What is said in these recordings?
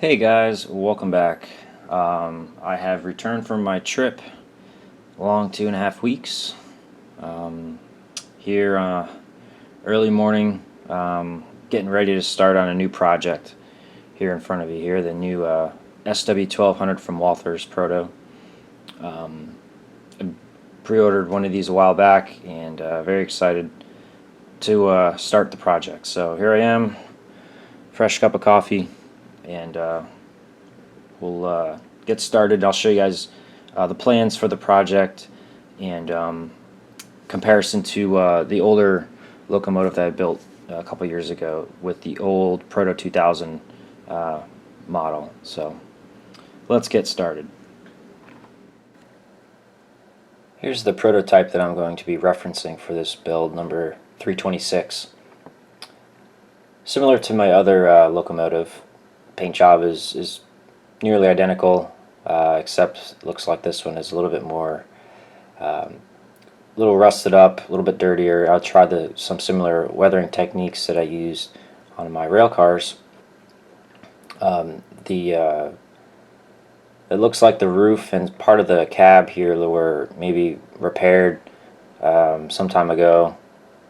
Hey guys, welcome back. I have returned from my trip, long 2.5 weeks. Here early morning, getting ready to start on a new project here in front of you here, the new SW1200 from Walthers Proto. I pre-ordered one of these a while back and very excited to start the project. So here I am, fresh cup of coffee, and we'll get started. I'll show you guys the plans for the project and comparison to the older locomotive that I built a couple years ago with the old Proto 2000 model. So let's get started. Here's the prototype that I'm going to be referencing for this build, number 326. Similar to my other locomotive, paint job is nearly identical, except it looks like this one is a little bit more, a little rusted up, a little bit dirtier. I'll try some similar weathering techniques that I used on my rail cars. It looks like the roof and part of the cab here were maybe repaired some time ago,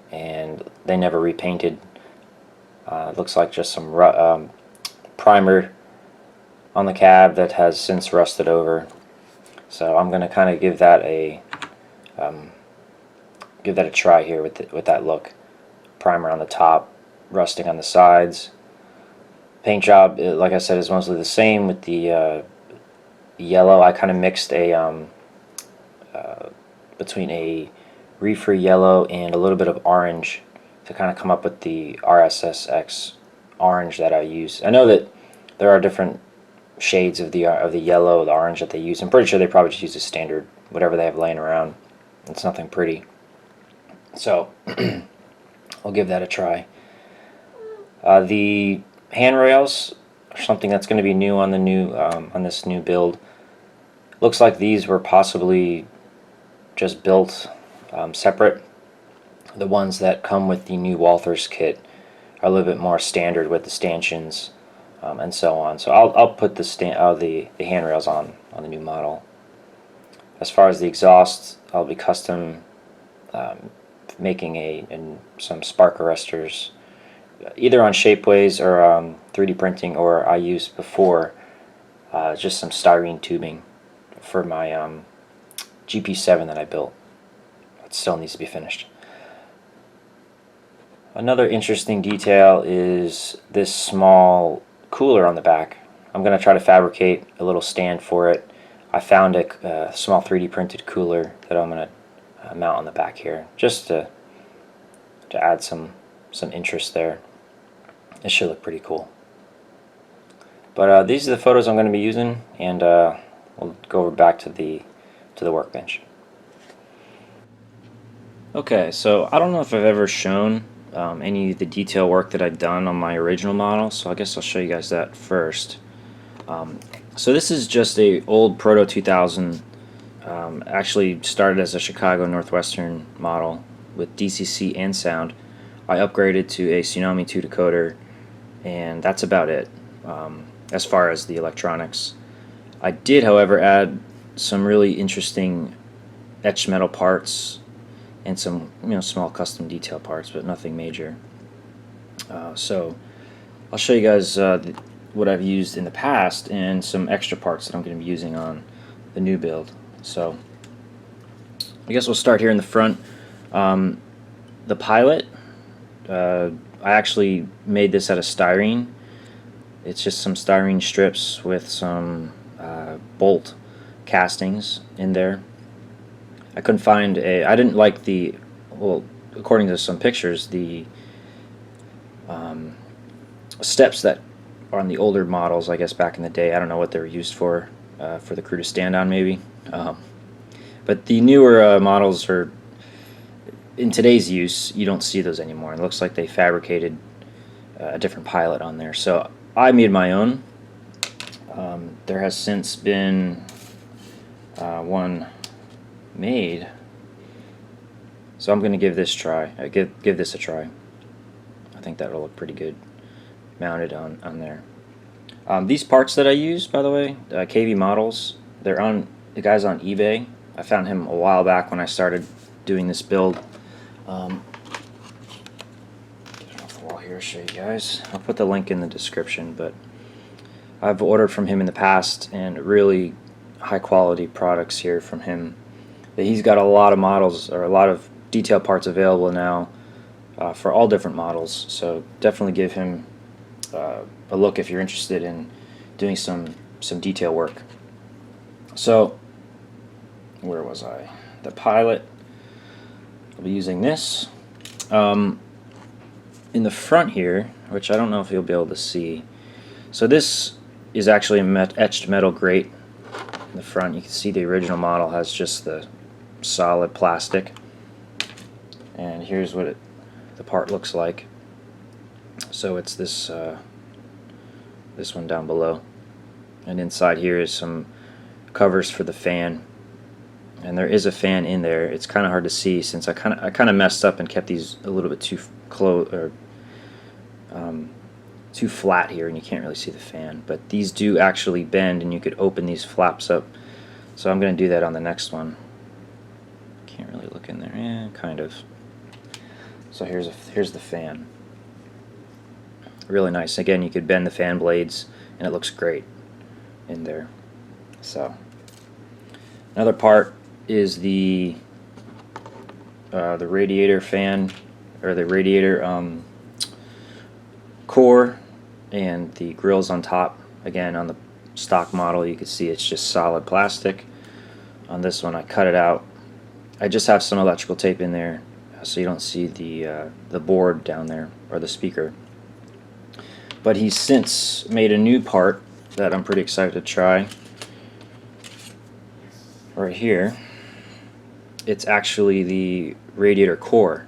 and they never repainted. It looks like just some primer on the cab that has since rusted over. So I'm going to kind of give that a try here with that look. Primer on the top, rusting on the sides. Paint job, like I said, is mostly the same with the yellow. I kind of mixed between a reefer yellow and a little bit of orange to kind of come up with the RSSX orange that I use. I know that there are different shades of the yellow, the orange that they use. I'm pretty sure they probably just use the standard, whatever they have laying around. It's nothing pretty. So I'll give that a try. The handrails are something that's going to be new on the on this new build. Looks like these were possibly just built separate. The ones that come with the new Walthers kit are a little bit more standard with the stanchions and so on. So I'll put the handrails on the new model. As far as the exhaust, I'll be custom making some spark arresters, either on Shapeways or 3D printing, or I used before just some styrene tubing for my GP7 that I built. It still needs to be finished. Another interesting detail is this small cooler on the back. I'm going to try to fabricate a little stand for it. I found a small 3D printed cooler that I'm going to mount on the back here, just to add some interest there. It should look pretty cool. But these are the photos I'm going to be using, and we'll go over back to the workbench. Okay, so I don't know if I've ever shown any of the detail work that I've done on my original model, so I guess I'll show you guys that first. So this is just a old Proto 2000, actually started as a Chicago Northwestern model with DCC and sound. I upgraded to a Tsunami 2 decoder, and that's about it as far as the electronics. I did, however, add some really interesting etched metal parts and some small custom detail parts, but nothing major. So I'll show you guys what I've used in the past and some extra parts that I'm going to be using on the new build. So I guess we'll start here in the front. The pilot, I actually made this out of styrene. It's just some styrene strips with some bolt castings in there. I couldn't find I didn't like well, according to some pictures, the steps that are on the older models, I guess back in the day, I don't know what they were used for the crew to stand on maybe. But the newer models are, in today's use, you don't see those anymore. It looks like they fabricated a different pilot on there. So I made my own. There has since been one made, so I'm going to give this this a try. I think that'll look pretty good mounted on there. These parts that I use, by the way, KV Models, the guy's on eBay. I found him a while back when I started doing this build. Get it off the wall here, show you guys. I'll put the link in the description, but I've ordered from him in the past, and really high quality products here from him. He's got a lot of models, or a lot of detail parts available now for all different models, so definitely give him a look if you're interested in doing some detail work. So where was I? The pilot. I'll be using this. In the front here, which I don't know if you'll be able to see, so this is actually a etched metal grate in the front. You can see the original model has just the solid plastic, and here's what the part looks like. So it's this this one down below, and inside here is some covers for the fan, and there is a fan in there. It's kind of hard to see since I kind of messed up and kept these a little bit too close, or too flat here, and you can't really see the fan, but these do actually bend, and you could open these flaps up. So I'm going to do that on the next one. Can't really look in there. Yeah, kind of. So here's the fan. Really nice. Again, you could bend the fan blades, and it looks great in there. So another part is the radiator fan, or the radiator core, and the grills on top. Again, on the stock model you can see it's just solid plastic. On this one I cut it out. I just have some electrical tape in there so you don't see the board down there, or the speaker. But he's since made a new part that I'm pretty excited to try. Right here, it's actually the radiator core,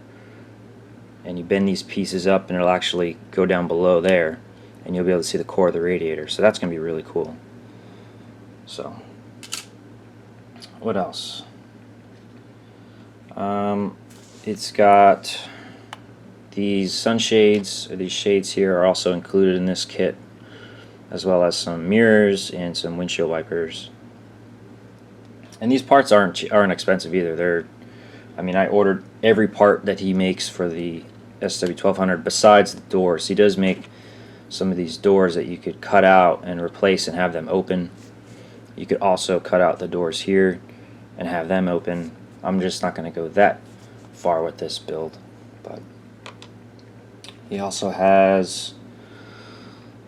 and you bend these pieces up and it'll actually go down below there, and you'll be able to see the core of the radiator. So that's going to be really cool. So what else? It's got these sunshades, or these shades here, are also included in this kit, as well as some mirrors and some windshield wipers. And these parts aren't expensive either. I mean, I ordered every part that he makes for the SW1200 besides the doors. He does make some of these doors that you could cut out and replace and have them open. You could also cut out the doors here and have them open. I'm just not going to go that far with this build, but he also has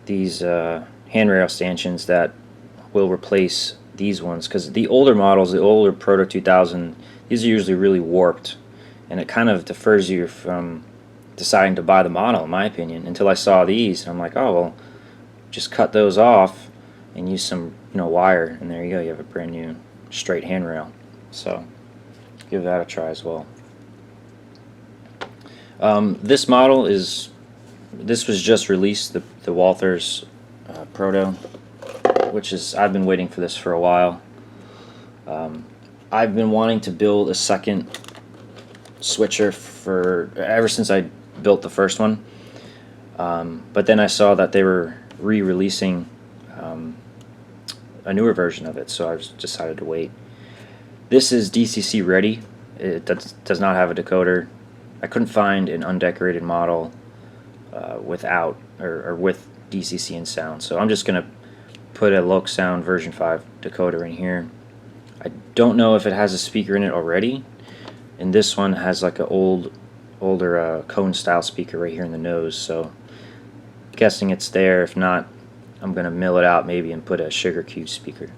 these handrail stanchions that will replace these ones, because the older models, the older Proto 2000, these are usually really warped, and it kind of defers you from deciding to buy the model, in my opinion, until I saw these, and I'm like, oh well, just cut those off and use some wire, and there you go, you have a brand new straight handrail. So give that a try as well. This model was just released, the Walthers Proto, which is, I've been waiting for this for a while. I've been wanting to build a second switcher ever since I built the first one, but then I saw that they were re-releasing a newer version of it, so I decided to wait. This is DCC ready. It does not have a decoder. I couldn't find an undecorated model without or with DCC and sound, so I'm just gonna put a Loc Sound version 5 decoder in here. I don't know if it has a speaker in it already, and this one has like an older cone style speaker right here in the nose, so I'm guessing it's there. If not, I'm gonna mill it out maybe and put a sugar cube speaker.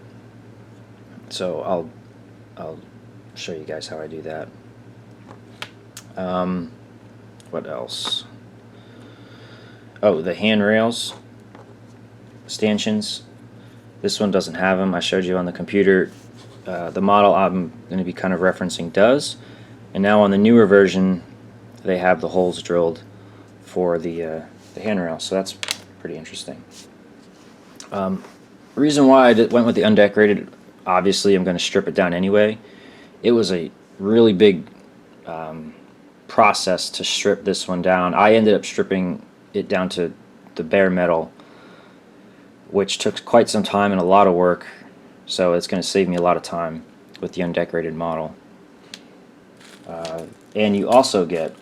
So I'll show you guys how I do that. What else? Oh, the handrails, stanchions. This one doesn't have them. I showed you on the computer. The model I'm going to be kind of referencing does, and now on the newer version they have the holes drilled for the handrail, so that's pretty interesting. The reason why I went with the undecorated, obviously I'm going to strip it down anyway. It was a really big process to strip this one down. I ended up stripping it down to the bare metal which took quite some time and a lot of work, so it's going to save me a lot of time with the undecorated model. And you also get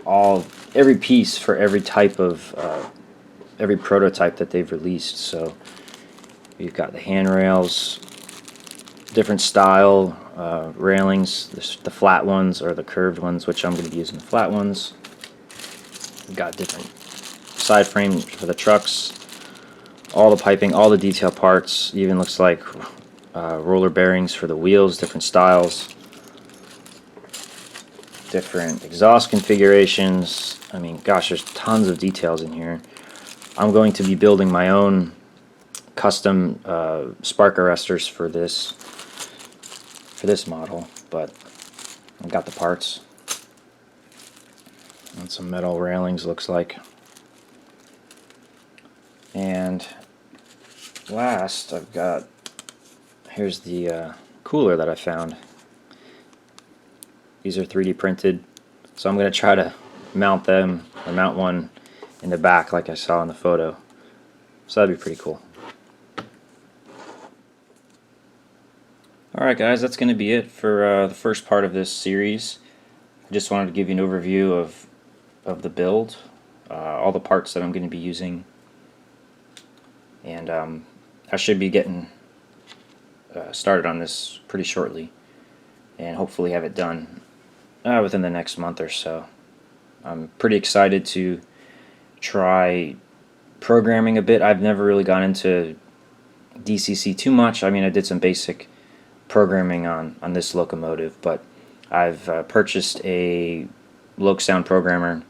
every piece for every type of every prototype that they've released. So you've got the handrails, different style railings, the flat ones or the curved ones, which I'm going to be using the flat ones. We've got different side frame for the trucks, all the piping, all the detail parts. Even looks like roller bearings for the wheels, different styles, different exhaust configurations. I mean, gosh, there's tons of details in here. I'm going to be building my own custom spark arresters for this model, but I've got the parts and some metal railings, looks like. And last, here's the cooler that I found. These are 3D printed, so I'm going to try to mount them, or mount one in the back like I saw in the photo. So that'd be pretty cool. Alright guys, that's going to be it for the first part of this series. I just wanted to give you an overview of the build, all the parts that I'm going to be using, and I should be getting started on this pretty shortly, and hopefully have it done within the next month or so. I'm pretty excited to try programming a bit. I've never really gone into DCC too much. I mean, I did some basic programming on this locomotive, but I've purchased a Loc Sound programmer,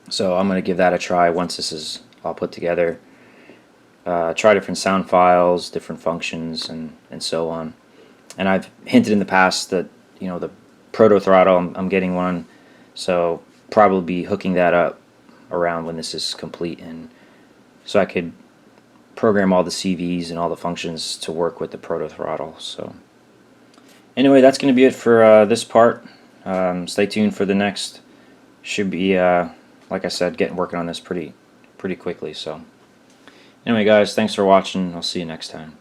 so I'm going to give that a try once this is all put together. Try different sound files, different functions, and so on. And I've hinted in the past that, you know, the proto throttle, I'm getting one, so probably be hooking that up around when this is complete, and so I could program all the CVs and all the functions to work with the proto throttle. So anyway, that's going to be it for this part. Stay tuned for the next. Should be like I said, working on this pretty quickly. So anyway guys, thanks for watching. I'll see you next time.